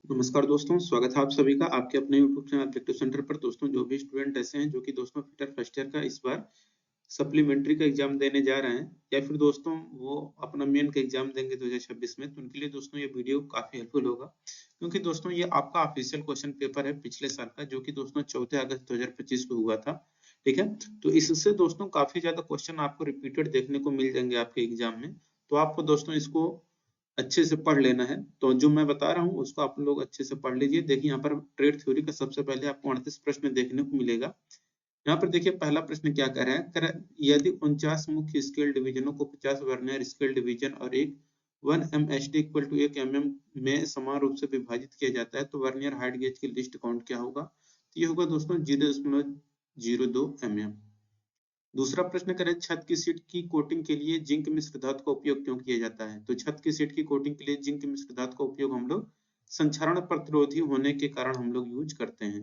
नमस्कार दोस्तों, स्वागत है आप सभी का आपके अपने यूट्यूब चैनल ऑब्जेक्टिव सेंटर पर। दोस्तों, जो भी स्टूडेंट ऐसे हैं जो कि दोस्तों फिटर फर्स्ट ईयर का इस बार सप्लीमेंट्री का एग्जाम देने जा रहे हैं या फिर दोस्तों वो अपना मेन का एग्जाम देंगे 2026 में, तो उनके लिए दोस्तों ये वीडियो काफी हेल्पफुल होगा, क्योंकि दोस्तों ये आपका ऑफिशियल क्वेश्चन पेपर है पिछले साल का, जो कि दोस्तों 14 अगस्त 2025 को हुआ था। ठीक है, तो इससे दोस्तों काफी ज्यादा क्वेश्चन आपको रिपीटेड देखने को मिल जाएंगे आपके एग्जाम में। तो आपको दोस्तों इसको अच्छे से पढ़ लेना है। तो जो मैं बता रहा हूँ उसको आप लोग अच्छे से पढ़ लीजिए। देखिए यहाँ पर ट्रेड थ्योरी का सबसे पहले आपको 38 प्रश्न देखने को मिलेगा। यहाँ पर देखिए पहला प्रश्न क्या कह रहा है, यदि 49 मुख्य स्केल डिवीजनों को 50 वर्नियर स्केल डिवीजन और एक 1 एमएसडी इक्वल टू 1 एमएम में समान रूप से विभाजित किया जाता है, तो वर्नियर हाइट गेज की लिस्ट काउंट क्या होगा? तो ये होगा दोस्तों 0.02 एमएम। दूसरा प्रश्न करें, छत की सीट की कोटिंग के लिए जिंक मिश्र धातु का उपयोग क्यों किया जाता है? तो छत की सीट की कोटिंग के लिए जिंक मिश्र धातु का उपयोग हम लोग संक्षारण प्रतिरोधी होने के कारण हम लोग यूज करते हैं।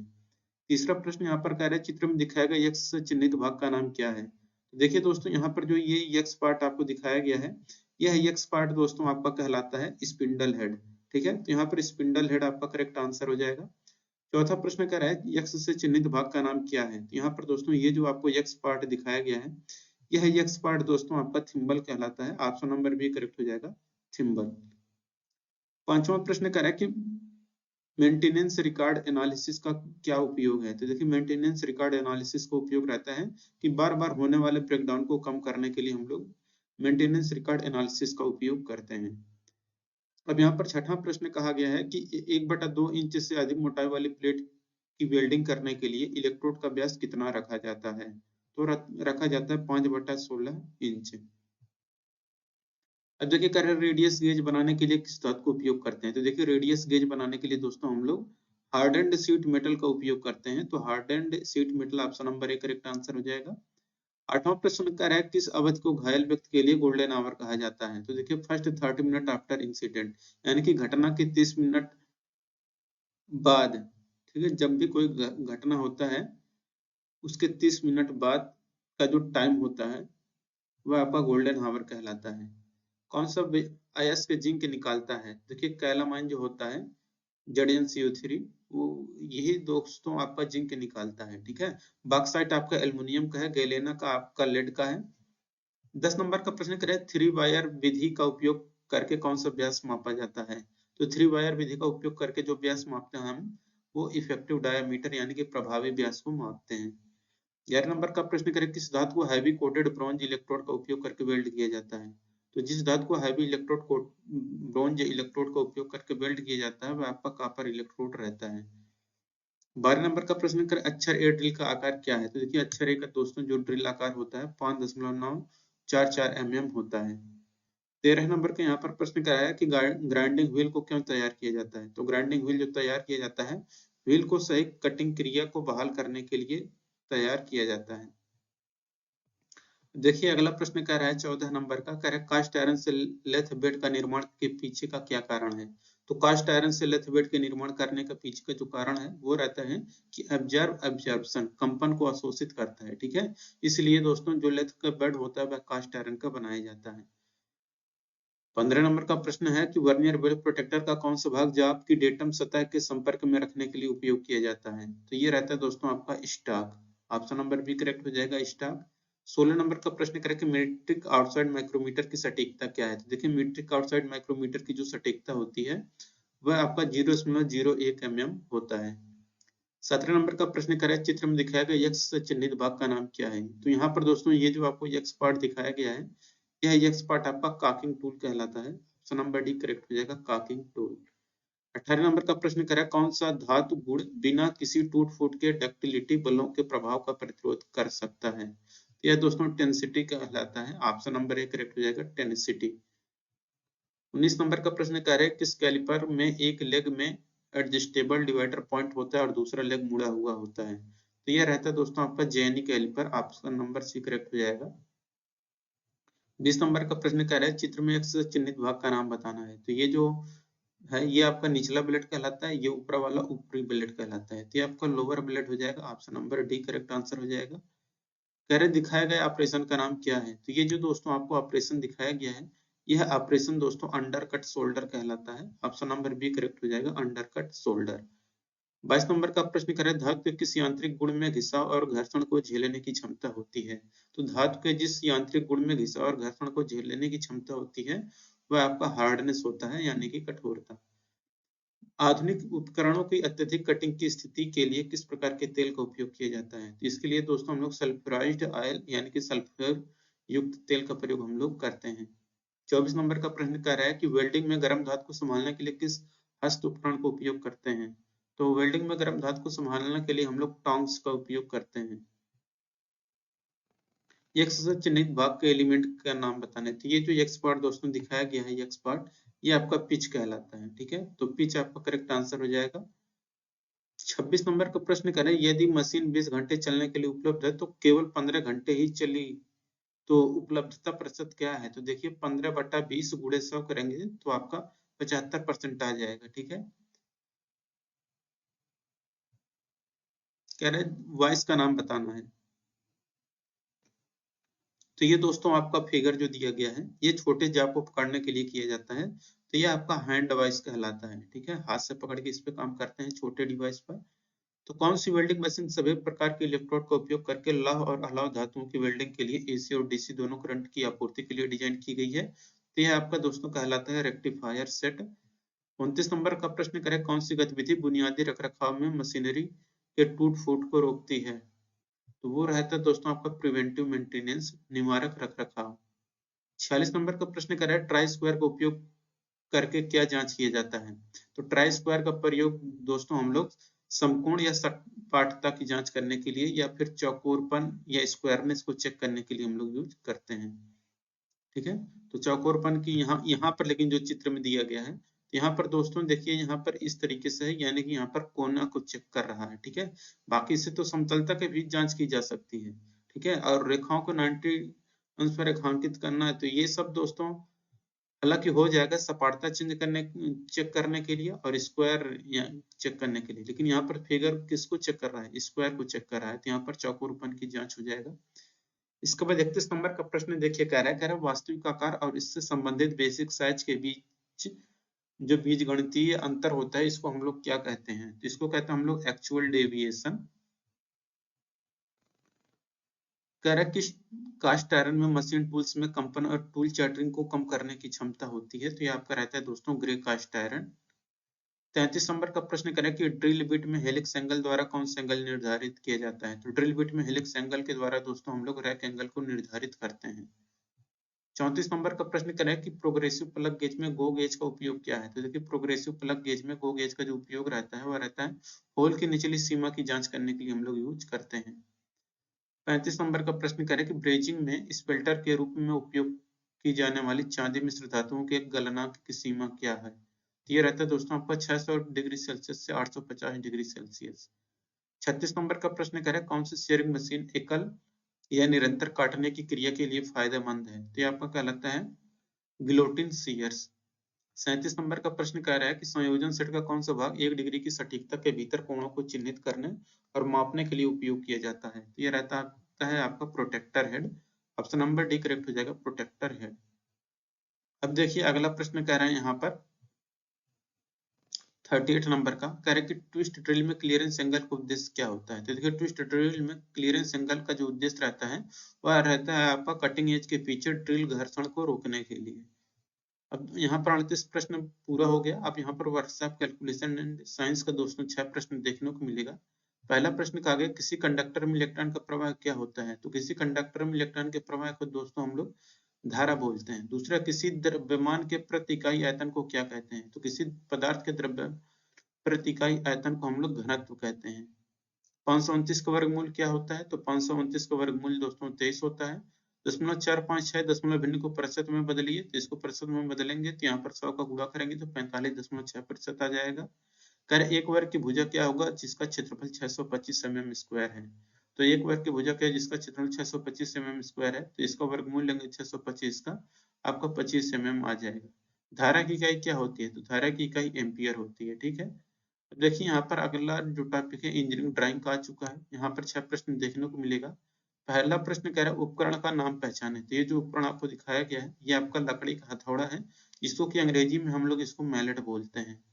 तीसरा प्रश्न यहाँ पर कह रहे हैं, चित्र में दिखाया गया एक्स से चिन्हित भाग का नाम क्या है? तो देखिए दोस्तों, यहाँ पर जो ये एक्स पार्ट आपको दिखाया गया है, यह एक्स पार्ट दोस्तों आपका कहलाता है स्पिंडल हेड। ठीक है, तो यहाँ पर स्पिंडल हेड आपका करेक्ट आंसर हो जाएगा। चौथा प्रश्न कह रहा है, यक्ष से चिन्हित भाग का नाम क्या है? तो यहाँ पर दोस्तों ये जो आपको यक्ष पार्ट दिखाया गया है, यह यक्ष पार्ट दोस्तों आपका थिम्बल कहलाता है। ऑप्शन नंबर बी करेक्ट हो जाएगा, थिम्बल। पांचवा प्रश्न कह रहा है कि मेंटेनेंस रिकॉर्ड एनालिसिस का क्या उपयोग है? तो देखिए मेंटेनेंस रिकॉर्ड एनालिसिस का उपयोग रहता है कि बार बार होने वाले ब्रेकडाउन को कम करने के लिए हम लोग मेंटेनेंस रिकॉर्ड एनालिसिस का उपयोग करते हैं। अब यहाँ पर छठा प्रश्न कहा गया है कि 1/2 इंच से अधिक मोटाई वाली प्लेट की वेल्डिंग करने के लिए इलेक्ट्रोड का व्यास कितना रखा जाता है? तो रखा जाता है 5/16 इंच। अब देखिए कर रेडियस गेज बनाने के लिए किस धातु का उपयोग करते हैं? तो देखिए रेडियस गेज बनाने के लिए दोस्तों हम लोग हार्डेंड शीट मेटल का उपयोग करते हैं। तो hardened sheet metal option number A correct answer हो जाएगा। आठवां प्रश्न का है, किस अवधि को घायल व्यक्ति के लिए गोल्डन आवर कहा जाता है? तो देखिए फर्स्ट 30 मिनट आफ्टर इंसिडेंट, यानी कि घटना के 30 मिनट बाद। ठीक है, जब भी कोई घटना होता है उसके 30 मिनट बाद का जो टाइम होता है वह आपका गोल्डन हावर कहलाता है। कौन सा अयस्क जिंक निकालता है? देखिए कैलामाइन जो होता है ZnCO3, वो यही दोस्तों आपका जिंक निकालता है। ठीक है, बॉक्साइट आपका एल्युमिनियम का है, गैलेना का आपका लेड का है। 10 नंबर का प्रश्न करें, थ्री वायर विधि का उपयोग करके कौन सा व्यास मापा जाता है? तो थ्री वायर विधि का उपयोग करके जो व्यास मापते हैं हम, वो इफेक्टिव डायामीटर यानी कि प्रभावी व्यास को मापते हैं। 11 नंबर का प्रश्न करें, किस धातु को हैवी कोटेड ब्रॉन्ज इलेक्ट्रोड का उपयोग करके वेल्ड किया जाता है? तो जिस धातु को हैवी इलेक्ट्रोड को ब्रॉन्ज इलेक्ट्रोड का उपयोग करके वेल्ड किया जाता है वह आपका कॉपर इलेक्ट्रोड रहता है। 12 नंबर का प्रश्न करें, अक्षर ए ड्रिल का आकार क्या है? तो देखिए अक्षर ए का दोस्तों जो ड्रिल आकार होता है 5.944 mm होता है। 13 नंबर का यहाँ पर प्रश्न कराया कि ग्राइंडिंग व्हील को क्यों तैयार किया जाता है? तो ग्राइंडिंग व्हील जो तैयार किया जाता है, व्हील को सही कटिंग क्रिया को बहाल करने के लिए तैयार किया जाता है। देखिए अगला प्रश्न कह रहा है 14 नंबर का, कह रहा है कास्ट आयरन से लेथ बेड का निर्माण के पीछे का क्या कारण है? तो कास्ट आयरन से लेथ बेड के निर्माण करने का पीछे का जो कारण है वो रहता है कि एब्जॉर्प्शन कंपन को अवशोषित करता है। ठीक है, इसलिए दोस्तों जो लेथ का बेड होता है वह कास्ट आयरन का बनाया जाता है। 15 नंबर का प्रश्न है कि वर्नियर बेड प्रोटेक्टर का कौन सा भाग जो आपकी डेटम सतह के संपर्क में रखने के लिए उपयोग किया जाता है? तो ये रहता है दोस्तों आपका stock. Option number B correct हो जाएगा, स्टॉक। 16 नंबर का प्रश्न करें कि मीट्रिक आउटसाइड माइक्रोमीटर की सटीकता क्या है? तो देखिए मीट्रिक आउटसाइड माइक्रोमीटर की जो सटीकता होती है वह आपका 0.01 mm होता है। 17 नंबर का प्रश्न करें, चित्र में दिखाया गया यक्ष से चिन्हित भाग का नाम क्या है? तो यहाँ पर दोस्तों ये जो आपको यक्ष पार्ट दिखाया गया है, यह यक्ष पार्ट आपका काकिंग टूल कहलाता है। ऑप्शन नंबर डी करेक्ट हो जाएगा, काकिंग टूल। 18 नंबर का प्रश्न करें, कौन सा धातु गुण बिना किसी टूट फूट के डक्टिलिटी बलों के प्रभाव का प्रतिरोध कर सकता है? तो यह दोस्तों टेंसिटी कहलाता है। ऑप्शन नंबर ए करेक्ट हो जाएगा, टेंसिटी। 19 नंबर का प्रश्न कह रहे हैं, किस कैलिपर में एक लेग में एडजस्टेबल डिवाइडर पॉइंट होता है और दूसरा लेग मुड़ा हुआ होता है? तो यह रहता है दोस्तों आपका jenny calliper. Option number C correct हो जाएगा। 20 नंबर का प्रश्न कह रहा है, चित्र में एक्स चिन्हित भाग का नाम बताना है। तो ये जो है ये आपका निचला ब्लेड कहलाता है, ये ऊपर वाला ऊपरी ब्लेड कहलाता है। तो ये आपका लोअर ब्लेड हो जाएगा। Option number D correct answer हो जाएगा। कह रहे दिखाया गया ऑपरेशन का नाम क्या है? तो ये जो दोस्तों आपको ऑपरेशन दिखाया गया है, यह ऑपरेशन दोस्तों अंडरकट शोल्डर कहलाता है। ऑप्शन नंबर बी करेक्ट हो जाएगा, अंडरकट शोल्डर। 22 नंबर का प्रश्न करें, धातु के किस यांत्रिक गुण में घिसाव और घर्षण को झेलने की क्षमता होती है? तो धातु के जिस यांत्रिक गुण में घिसाव और घर्षण को झेलने की क्षमता होती है वह आपका हार्डनेस होता है, यानी कि कठोरता। आधुनिक उपकरणों की अत्यधिक कटिंग की स्थिति के लिए किस प्रकार के तेल का उपयोग किया जाता है? तो इसके लिए दोस्तों हम लोग सल्फ्यूराइज्ड ऑयल यानी कि सल्फर युक्त तेल का प्रयोग हम लोग करते हैं। 24 नंबर का प्रश्न कह रहा है कि वेल्डिंग में गर्म धातु को संभालने के लिए किस हस्त उपकरण का उपयोग करते हैं? तो वेल्डिंग में गर्म धातु को संभालने के लिए हम लोग टोंग्स का उपयोग करते हैं। एक्स से चिन्हित भाग के एलिमेंट का नाम बताना है। तो ये जो एक्स पार्ट दोस्तों दिखाया गया है, एक्स पार्ट, ये आपका पिच कहलाता है। ठीक है, तो पिच आपका करेक्ट आंसर हो जाएगा। 26 नंबर का प्रश्न करें, यदि मशीन 20 घंटे चलने के लिए उपलब्ध है तो केवल 15 घंटे ही चली, तो उपलब्धता प्रतिशत क्या है? तो देखिए 15/20 गुणे 100 करेंगे तो आपका 75% आ जाएगा। ठीक है, कह रहे वॉइस का नाम बताना है। तो ये दोस्तों आपका फिगर जो दिया गया है ये छोटे जाप को पकड़ने के लिए किया जाता है। तो ये आपका हैंड डिवाइस कहलाता है। ठीक है, हाथ से पकड़ के इस पे काम करते हैं छोटे डिवाइस पर। तो कौन सी वेल्डिंग मशीन सभी प्रकार के इलेक्ट्रोड का उपयोग करके लौह और अलाव धातुओं की वेल्डिंग के लिए एसी और डीसी दोनों करंट की आपूर्ति के लिए डिजाइन की गई है? तो यह आपका दोस्तों कहलाता है रेक्टिफायर सेट। 29 नंबर का प्रश्न करें, कौन सी गतिविधि बुनियादी रखरखाव में मशीनरी के टूट फूट को रोकती है? तो वो रहता है दोस्तों आपका प्रिवेंटिव मेंटेनेंस, निवारक रखरखाव। 46 नंबर का प्रश्न कर रहा है, ट्राई स्क्वायर का उपयोग करके क्या जांच किया जाता है? तो ट्राई स्क्वायर का प्रयोग दोस्तों हम लोग समकोण या सपाटता की जांच करने के लिए या फिर चौकोरपन या स्क्वायरनेस को चेक करने के लिए हम लोग यूज करते हैं। ठीक है, तो चौकोरपन की यहाँ यहाँ पर लेकिन जो चित्र में दिया गया है, यहाँ पर दोस्तों देखिए यहाँ पर इस तरीके से है, यानी कि यहाँ पर कोना को चेक कर रहा है। ठीक है, बाकी से तो समतलता के भी जांच की जा सकती है। ठीक है, और रेखाओं को 90 अंश पर रेखांकित करना है, तो ये सब दोस्तों हालांकि हो जाएगा सपाटता चेक करने के लिए और स्क्वायर चेक करने के लिए, लेकिन यहाँ पर फिगर किसको चेक कर रहा है? स्क्वायर को चेक कर रहा है, तो यहाँ पर चौकोरपन की जांच हो जाएगा। इसके बाद 31 नंबर का प्रश्न देखिए, कह रहा है वास्तविक आकार और इससे संबंधित बेसिक साइज के बीच जो बीजगणितीय अंतर होता है इसको हम लोग क्या कहते हैं? तो इसको कहते हैं हम लोग एक्चुअल डेविएशन। कह रहा है कि कास्ट आयरन में मशीन टूल्स में कंपन और टूल चैटरिंग को कम करने की क्षमता होती है, तो ये आपका रहता है दोस्तों ग्रे कास्ट आयरन। 33 नंबर का प्रश्न करें कि ड्रिल बिट में हेलिक्स एंगल द्वारा कौन सा एंगल निर्धारित किया जाता है? तो ड्रिल बिट में हेलिक्स एंगल के द्वारा दोस्तों हम लोग रैक एंगल को निर्धारित करते हैं। 34 नंबर का प्रश्न करें कि प्रोग्रेसिव प्लग गेज में गो गेज का उपयोग क्या है? तो देखिए प्रोग्रेसिव प्लग गेज में गो गेज का जो उपयोग रहता है वह रहता है होल की निचली सीमा की जांच करने के लिए हम लोग यूज करते हैं। 35 नंबर का प्रश्न करें कि ब्रेजिंग में स्पेल्टर के रूप में उपयोग की जाने वाली चांदी मिश्र धातुओं के गलनांक की सीमा क्या है? तो ये रहता है दोस्तों आपका 600 डिग्री सेल्सियस से 850 डिग्री सेल्सियस। 36 नंबर का प्रश्न करें, कौन सी शेयरिंग मशीन एकल या निरंतर काटने की क्रिया के लिए फायदेमंद है? तो ये आपका कहलाता है गिलोटिन सीयर्स। 37 नंबर का प्रश्न कह रहा है कि संयोजन सेट का कौन सा भाग 1 डिग्री की सटीकता के भीतर कोणों को चिन्हित करने और मापने के लिए उपयोग किया जाता है? तो ये रहता है आपका protractor head. Option number D correct हो जाएगा, प्रोटेक्टर हेड। अब देखिए अगला प्रश्न कह रहे हैं यहाँ पर 38 नंबर का, कह रहे हैं कि ट्विस्ट ड्रिल में क्लियरेंस एंगल का उद्देश्य क्या होता है? तो देखिए ट्विस्ट ड्रिल में क्लियरेंस एंगल का जो उद्देश्य रहता है वह रहता है आपका कटिंग एज के पीछे ड्रिल घर्षण को रोकने के लिए। अब यहाँ पर 38 प्रश्न पूरा हो गया। अब यहाँ पर वर्कशॉप कैलकुलेशन एंड साइंस का दोस्तों 6 प्रश्न देखने को मिलेगा। पहला प्रश्न कहा गया, किसी कंडक्टर में इलेक्ट्रॉन का प्रवाह क्या होता है? तो किसी कंडक्टर में इलेक्ट्रॉन के प्रवाह को दोस्तों हम लोग धारा बोलते हैं। दूसरा, किसी द्रव्यमान के प्रति इकाई आयतन को क्या कहते हैं? तो किसी पदार्थ के द्रव्य प्रति इकाई आयतन को हम लोग घनत्व कहते हैं। 529 का वर्गमूल क्या होता है? तो 529 का वर्गमूल दोस्तों 23 होता है। 0.456 दशमलव भिन्न को प्रतिशत में बदलिए, तो इसको प्रतिशत में बदलेंगे तो यहाँ पर 100 का गुणा करेंगे तो 45.6% आ जाएगा। कर एक वर्ग की भुजा क्या होगा जिसका क्षेत्रफल 625 mm स्क्वायर है? तो एक वर्ग की भुजा क्या है जिसका क्षेत्रफल 625 mm स्क्वायर है, तो इसका वर्गमूल लेंगे 625 का, आपका 25 mm आ जाएगा। धारा की इकाई क्या होती है? तो धारा की इकाई एम्पियर होती है। ठीक है, देखिए यहाँ पर अगला जो टॉपिक है इंजीनियरिंग ड्राइंग का आ चुका है। यहाँ पर 6 प्रश्न देखने को मिलेगा। पहला प्रश्न कह रहा है उपकरण का नाम पहचाने। तो ये जो उपकरण आपको दिखाया गया है ये आपका लकड़ी का हथौड़ा है, इसको कि अंग्रेजी में हम लोग इसको मैलेट बोलते हैं।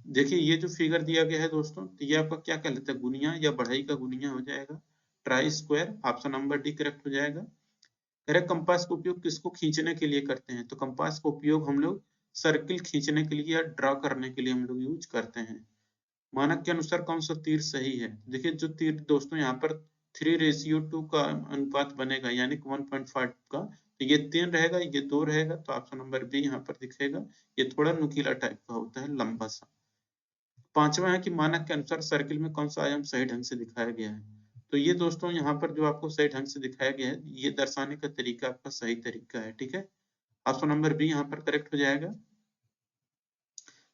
देखिए ये जो फिगर दिया गया है दोस्तों, तो ये आपका क्या कहलाता है, गुनिया या बढ़ई का गुनिया हो जाएगा। Try square, option number D correct हो जाएगा। कह रहे कंपास का उपयोग किसको खींचने के लिए करते हैं, तो कंपास का उपयोग हम लोग सर्किल खींचने के लिए या ड्रा करने के लिए हम लोग यूज करते हैं। मानक के अनुसार कौन सा तीर सही है, देखिए जो तीर दोस्तों यहाँ पर 3:2 का अनुपात बनेगा, यानी कि 1.5 का, तो ये 3 रहेगा, ये 2 रहेगा, तो ऑप्शन नंबर बी यहाँ पर दिखेगा। ये थोड़ा नुकीला टाइप का होता है, लंबा सा। पांचवा है कि मानक के अनुसार सर्किल में कौन सा आयाम सही ढंग से दिखाया गया है। तो ये दोस्तों यहाँ पर जो आपको सही ढंग से दिखाया गया है, ये दर्शाने का तरीका आपका सही तरीका है, ठीक है। ऑप्शन नंबर बी यहाँ पर करेक्ट हो जाएगा।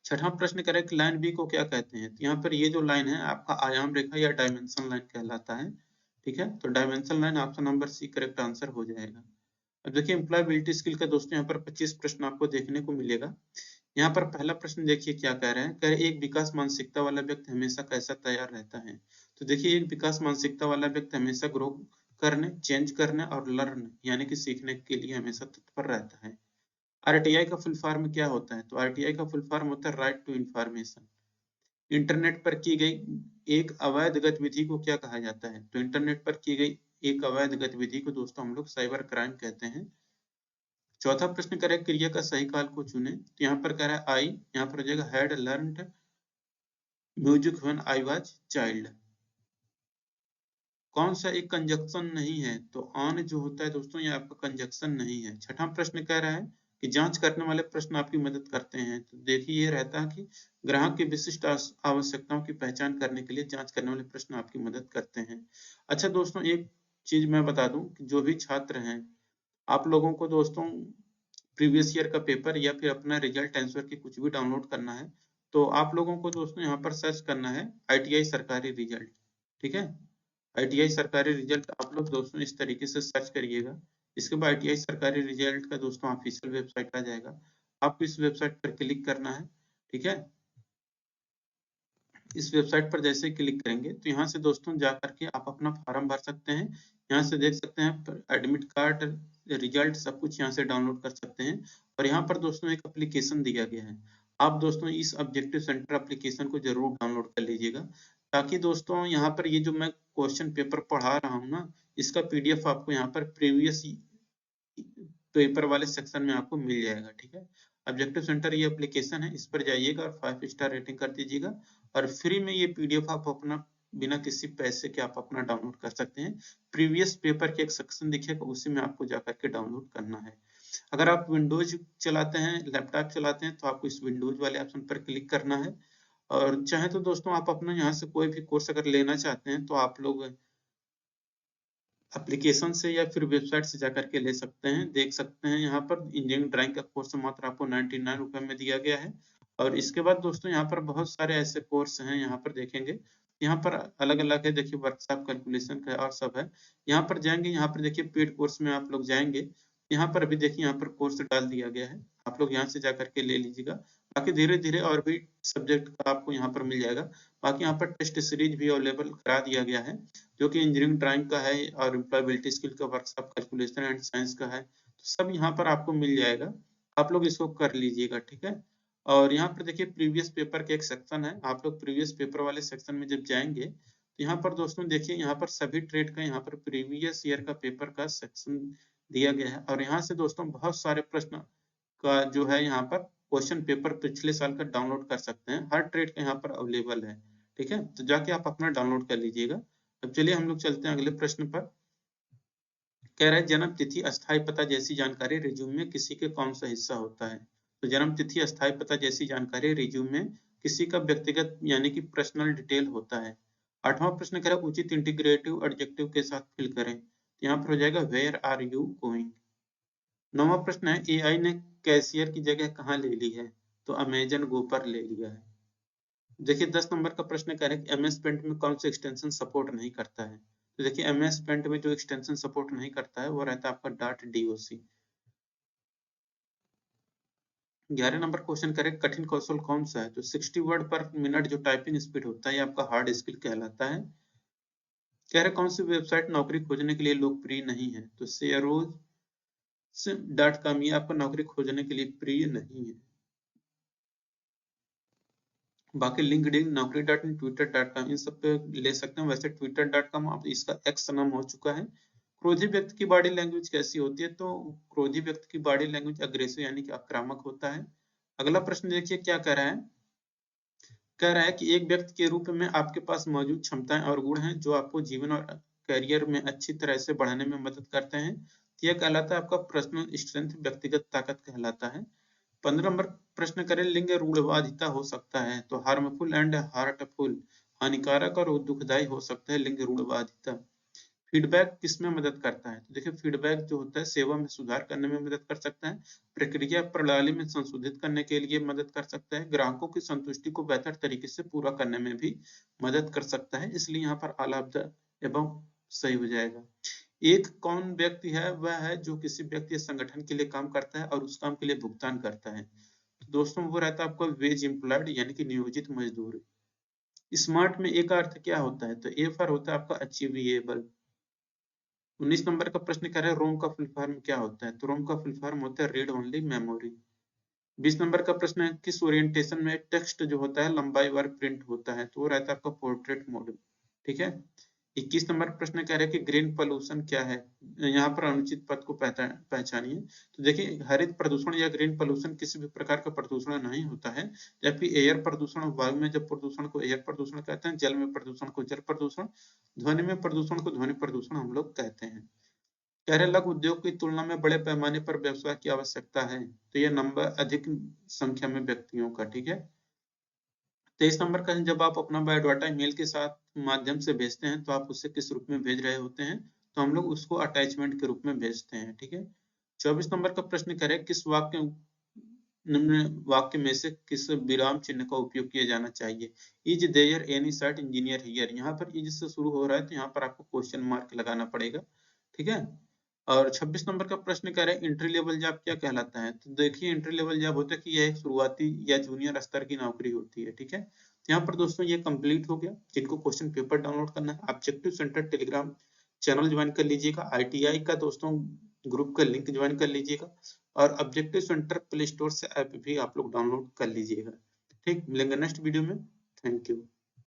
छठा प्रश्न करेक्ट, लाइन बी को क्या कहते हैं, तो यहाँ पर ये जो लाइन है आपका आयाम रेखा या डायमेंशन लाइन कहलाता है, ठीक है। तो dimension line option number C correct answer हो जाएगा। अब देखिए एम्प्लॉयबिलिटी स्किल का दोस्तों यहाँ पर 25 प्रश्न आपको देखने को मिलेगा। यहाँ पर पहला प्रश्न देखिए क्या कह रहे हैं, कह रहे एक विकास मानसिकता वाला व्यक्ति हमेशा कैसा तैयार रहता है। तो देखिए एक विकास मानसिकता वाला व्यक्ति हमेशा ग्रो करने, चेंज करने और लर्न यानी कि सीखने के लिए हमेशा तत्पर रहता है। आरटीआई का फुल फॉर्म क्या होता है, तो आरटीआई का फुल फॉर्म होता है राइट टू इंफॉर्मेशन। इंटरनेट पर की गई एक अवैध गतिविधि को क्या कहा जाता है, तो इंटरनेट पर की गई एक अवैध गतिविधि को दोस्तों हम लोग साइबर क्राइम कहते हैं। चौथा प्रश्न करें क्रिया का सही काल को चुने, तो यहाँ पर कह रहा है आई, यहाँ पर हो जाएगा had learned music when I was child. कौन सा एक कंजक्शन नहीं है, तो ऑन जो होता है दोस्तों ये आपका कंजक्शन नहीं है। छठा प्रश्न कह रहा है कि जांच करने वाले प्रश्न आपकी मदद करते हैं, तो देखिए ये रहता है कि ग्राहक की विशिष्ट आवश्यकताओं की पहचान करने के लिए जांच करने वाले प्रश्न आपकी मदद करते हैं। अच्छा दोस्तों एक चीज मैं बता दूं कि जो भी छात्र हैं, आप लोगों को दोस्तों प्रीवियस ईयर का पेपर या फिर अपना रिजल्ट आंसर की कुछ भी डाउनलोड करना है, तो आप लोगों को दोस्तों यहाँ पर सर्च करना है आईटीआई सरकारी रिजल्ट, ठीक है। आईटीआई सरकारी रिजल्ट आप लोग दोस्तों इस तरीके से सर्च करिएगा। इसके बाद आईटीआई सरकारी रिजल्ट का दोस्तों ऑफिशियल वेबसाइट आ जाएगा, आपको इस वेबसाइट पर क्लिक करना है, ठीक है। इस वेबसाइट पर जैसे क्लिक करेंगे तो यहाँ से दोस्तों जा करके आप अपना फॉर्म भर सकते हैं। यहाँ से देख सकते हैं एडमिट कार्ड, रिजल्ट सब कुछ यहाँ से डाउनलोड कर सकते हैं। और यहाँ पर दोस्तों एक एप्लीकेशन दिया गया है, आप दोस्तों इस ऑब्जेक्टिव सेंटर एप्लीकेशन को जरूर डाउनलोड कर लीजिएगा, ताकि दोस्तों यहाँ पर ये जो मैं क्वेश्चन पेपर पढ़ा रहा हूँ ना, इसका पीडीएफ आपको यहाँ पर प्रीवियस पेपर वाले सेक्शन में आपको मिल जाएगा, ठीक है। ऑब्जेक्टिव सेंटर ये एप्लीकेशन है, इस पर जाइएगा और 5 स्टार रेटिंग कर दीजिएगा, और फ्री में ये पीडीएफ आप अपना बिना किसी पैसे के आप अपना डाउनलोड कर सकते हैं। प्रीवियस पेपर के एक सेक्शन दिखेगा, उसी में आपको जाकर के डाउनलोड करना है। अगर आप विंडोज चलाते हैं, लैपटॉप चलाते हैं, तो आपको इस विंडोज वाले ऑप्शन पर क्लिक करना है। और चाहे तो दोस्तों आप अपना यहाँ से कोई भी कोर्स अगर लेना चाहते हैं तो आप लोग एप्लीकेशन से या फिर वेबसाइट से जाकर के ले सकते हैं। देख सकते हैं यहाँ पर इंजीनियरिंग ड्राइंग का कोर्स मात्र आपको 99 रुपए में दिया गया है। और इसके बाद दोस्तों यहाँ पर बहुत सारे ऐसे कोर्स हैं, यहाँ पर देखेंगे यहाँ पर अलग अलग है, देखिए वर्कशॉप कैलकुलेशन का और सब है। यहाँ पर जाएंगे, यहाँ पर देखिए पेड कोर्स में आप लोग जाएंगे, यहाँ पर भी देखिए यहाँ पर कोर्स डाल दिया गया है, आप लोग यहाँ से जाकर के ले लीजिएगा। बाकी धीरे धीरे और भी सब्जेक्ट का आपको यहाँ पर मिल जाएगा। बाकी यहाँ पर टेस्ट सीरीज भी अवेलेबल करा दिया गया है, जो कि इंजीनियरिंग ड्राइंग का है और एम्प्लॉयबिलिटी स्किल का वर्कशॉप कैलकुलेशन एंड साइंस का है, तो सब यहाँ पर आपको मिल जाएगा, आप लोग इसको कर लीजिएगा, ठीक है। और यहाँ पर देखिए प्रीवियस पेपर का एक सेक्शन है, आप लोग प्रीवियस पेपर वाले सेक्शन में जब जाएंगे तो यहाँ पर दोस्तों देखिए यहाँ पर सभी ट्रेड का यहाँ पर प्रीवियस ईयर का पेपर का सेक्शन दिया गया है, और यहाँ से दोस्तों बहुत सारे प्रश्न का जो है यहाँ पर क्वेश्चन पेपर पिछले साल का डाउनलोड कर सकते हैं, हर ट्रेड का यहाँ पर अवेलेबल है, ठीक है। तो जाके आप अपना डाउनलोड कर लीजिएगा। अब चलिए हम लोग चलते हैं अगले प्रश्न पर। कह रहा है जन्म तिथि अस्थायी पता जैसी जानकारी रिज्यूम में किसी के कौन सा हिस्सा होता है, तो जन्म तिथि अस्थायी पता जैसी जानकारी रिज्यूम में किसी का व्यक्तिगत यानी कि पर्सनल डिटेल होता है। आठवां प्रश्न कह रहा है उचित इंटीग्रेटिव एडजेक्टिव के साथ फिल करें, तो यहाँ पर हो जाएगा वेयर आर यू गोइंग। नौवां प्रश्न है एआई ने कैशियर की जगह कहाँ ले ली है, तो अमेजन गो पर ले लिया है। देखिए 10 नंबर का प्रश्न कह रहा है कि एमएस पेंट में कौन सा एक्सटेंशन सपोर्ट नहीं करता है, तो देखिए एमएस पेंट में जो एक्सटेंशन सपोर्ट नहीं करता है वो रहता है आपका डॉट डॉक। 11 नंबर क्वेश्चन करें कठिन कौशल कौन सा है, तो 60 वर्ड पर मिनट जो टाइपिंग स्पीड होता है ये आपका हार्ड स्किल कहलाता है। कह रहे कौन सी वेबसाइट नौकरी खोजने के लिए लोकप्रिय नहीं है, तो Search.com ये आपको नौकरी खोजने के लिए प्रिय नहीं है। बाकी लिंक्डइन, naukri.in, twitter.com इन सब पे ले सकते हैं। वैसे twitter.com अब इसका एक्स नाम हो चुका है। क्रोधी व्यक्ति की बॉडी लैंग्वेज कैसी होती है, तो क्रोधी व्यक्ति की बॉडी लैंग्वेज अग्रेसिव यानी कि आक्रामक होता है। अगला प्रश्न देखिए क्या कह रहा है। कह रहा है कि एक व्यक्ति के रूप में आपके पास मौजूद क्षमताएं और गुण हैं जो आपको जीवन और करियर में अच्छी तरह से बढ़ाने में मदद करते हैं। यह कहलाता है आपका पर्सनल स्ट्रेंथ, व्यक्तिगत ताकत कहलाता है। 15 नंबर प्रश्न करें, लिंग रूढ़वादिता हो सकता है, तो हार्मफुल एंड हार्टफुल, हानिकारक और दुखदायी हो सकता है लिंग रूढ़वादिता। फीडबैक किसमें मदद करता है, तो देखिए फीडबैक जो होता है सेवा में सुधार करने में मदद कर सकता है, प्रक्रिया प्रणाली में संशोधित करने के लिए मदद कर सकता है, ग्राहकों की संतुष्टि को बेहतर तरीके से पूरा करने में भी मदद कर सकता है। इसलिए यहाँ पर आलाब्ध एवं सही हो जाएगा। एक कौन व्यक्ति है, वह है जो किसी व्यक्ति या संगठन के लिए काम करता है और उस काम के लिए भुगतान करता है। तो दोस्तों वो रहता है आपका वेज एम्प्लॉयड यानी कि नियोजित मजदूर। स्मार्ट में एक अर्थ क्या होता है, तो ए फॉर होता है आपका अचीवेबल। 19 नंबर का प्रश्न कह रहे हैं रोम का फुल फॉर्म क्या होता है, तो रोम का फुल फॉर्म होता है रीड ओनली मेमोरी। 20 नंबर का प्रश्न है किस ओरिएंटेशन में टेक्स्ट जो होता है लंबाई वार प्रिंट होता है, तो वो रहता है आपका पोर्ट्रेट मोड। ठीक है। 21 नंबर प्रश्न कह रहे हैं कि ग्रीन पोल्यूशन क्या है, यहाँ पर अनुचित पद को पहचानिए। तो देखिए हरित प्रदूषण या ग्रीन पोल्यूशन किसी भी प्रकार का प्रदूषण नहीं होता है, जबकि एयर प्रदूषण, वायु में जब प्रदूषण को एयर प्रदूषण कहते हैं, जल में प्रदूषण को जल प्रदूषण, ध्वनि में प्रदूषण को ध्वनि प्रदूषण हम लोग कहते हैं। कह रहे लघु उद्योग की तुलना में बड़े पैमाने पर व्यवसाय की आवश्यकता है, तो यह नंबर अधिक संख्या में व्यक्तियों का। ठीक है। 23 नंबर का, जब आप अपना बायोडाटा ईमेल के साथ माध्यम से भेजते हैं तो आप उसे किस रूप में भेज रहे होते हैं, तो हम लोग उसको अटैचमेंट के रूप में भेजते हैं। ठीक है। 24 नंबर का प्रश्न करें किस निम्न वाक्य में से किस विराम चिन्ह का उपयोग किया जाना चाहिए। Is there any cert engineer here, यहाँ पर इज से शुरू हो रहा है तो यहाँ पर आपको क्वेश्चन मार्क लगाना पड़ेगा। ठीक है। और 26 नंबर का प्रश्न कह रहे हैं एंट्री लेवल जॉब क्या कहलाता है, तो देखिए एंट्री लेवल जॉब होता है कि यह एक शुरुआती या जूनियर स्तर की नौकरी होती है। ठीक है। यहाँ पर दोस्तों ये कंप्लीट हो गया। जिनको क्वेश्चन पेपर डाउनलोड करना है objective centre Telegram channel join कर लीजिएगा, आईटीआई का दोस्तों ग्रुप का लिंक ज्वाइन कर लीजिएगा, और ऑब्जेक्टिव सेंटर प्ले स्टोर से ऐप भी आप लोग डाउनलोड कर लीजिएगा। ठीक, मिलेंगे नेक्स्ट वीडियो में। Thank you.